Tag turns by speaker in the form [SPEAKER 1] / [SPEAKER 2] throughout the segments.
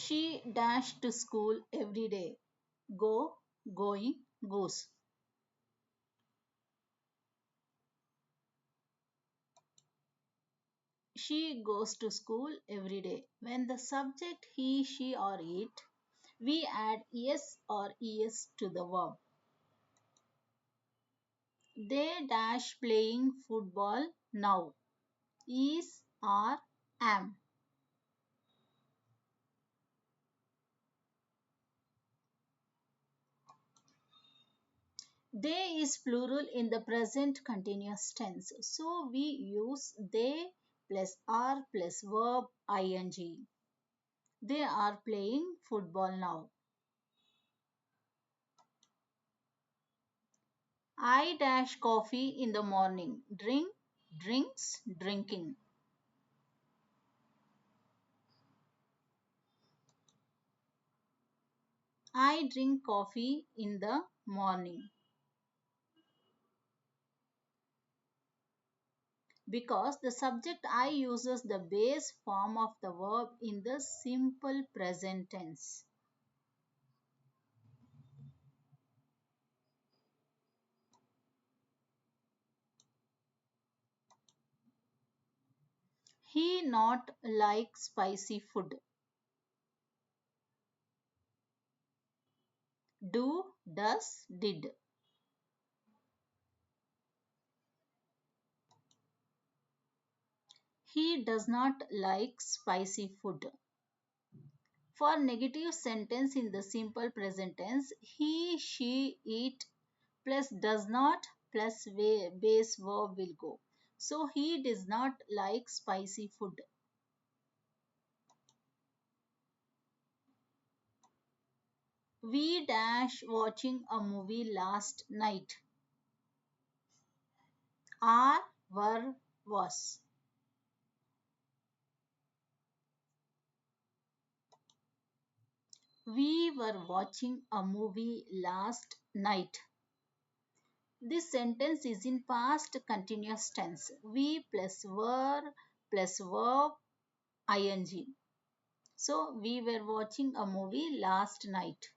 [SPEAKER 1] She dashed to school every day. Go, going, goes. She goes to school every day. When the subject he, she, or it, we add es or es to the verb. They dash playing football now. Is or am. They is plural in the present continuous tense. So we use they plus are plus verb ing. They are playing football now. I dash coffee in the morning. Drink, drinks, drinking. I drink coffee in the morning. Because the subject I uses the base form of the verb in the simple present tense. He not like spicy food. Do, does, did. He does not like spicy food. For negative sentence in the simple present tense, he, she, it plus does not plus base verb will go. So he does not like spicy food. We dash watching a movie last night. Are, were, was. We were watching a movie last night. This sentence is in past continuous tense. We plus were plus verb ing. So we were watching a movie last night.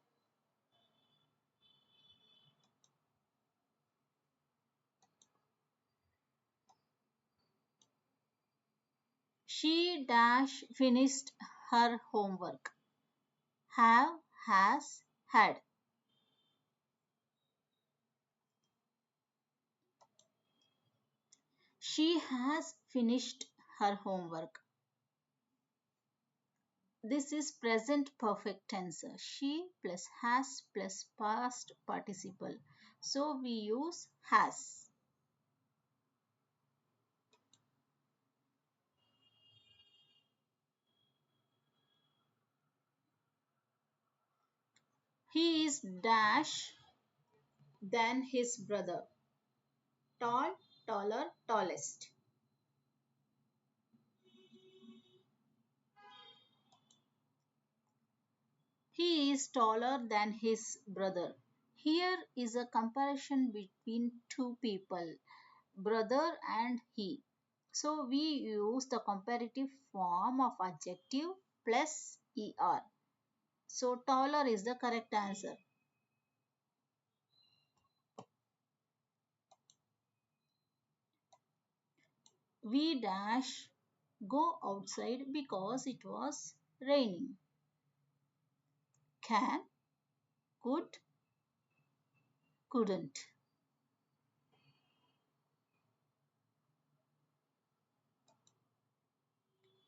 [SPEAKER 1] She dash finished her homework. Have, has, had. She has finished her homework. This is present perfect tense. She plus has plus past participle. So we use has. He is dash than his brother. Tall, taller, tallest. He is taller than his brother. Here is a comparison between two people, brother and he. So we use the comparative form of adjective plus er. So taller is the correct answer. We dash go outside because it was raining. Can, could, couldn't.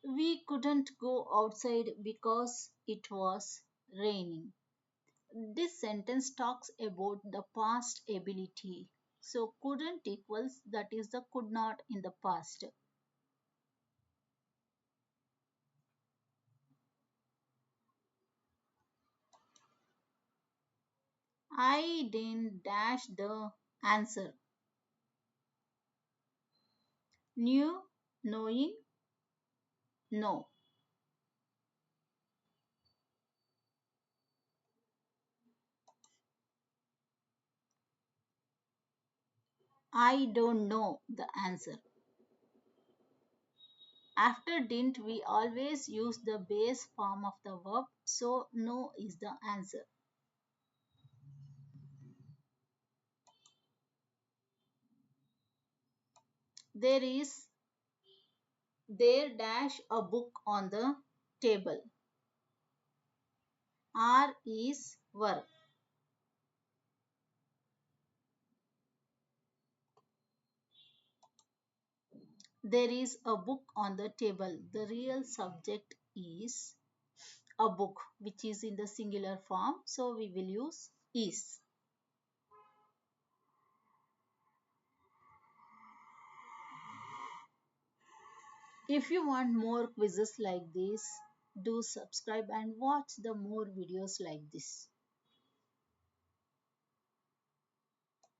[SPEAKER 1] We couldn't go outside because it was raining. This sentence talks about the past ability. So couldn't equals that is the could not in the past. I didn't dash the answer. Knew, knowing, no. I don't know the answer. After didn't we always use the base form of the verb, so no is the answer. There is there dash a book on the table. R is verb. There is a book on the table. The real subject is a book, which is in the singular form, so we will use is. If you want more quizzes like this, do subscribe and watch the more videos like this.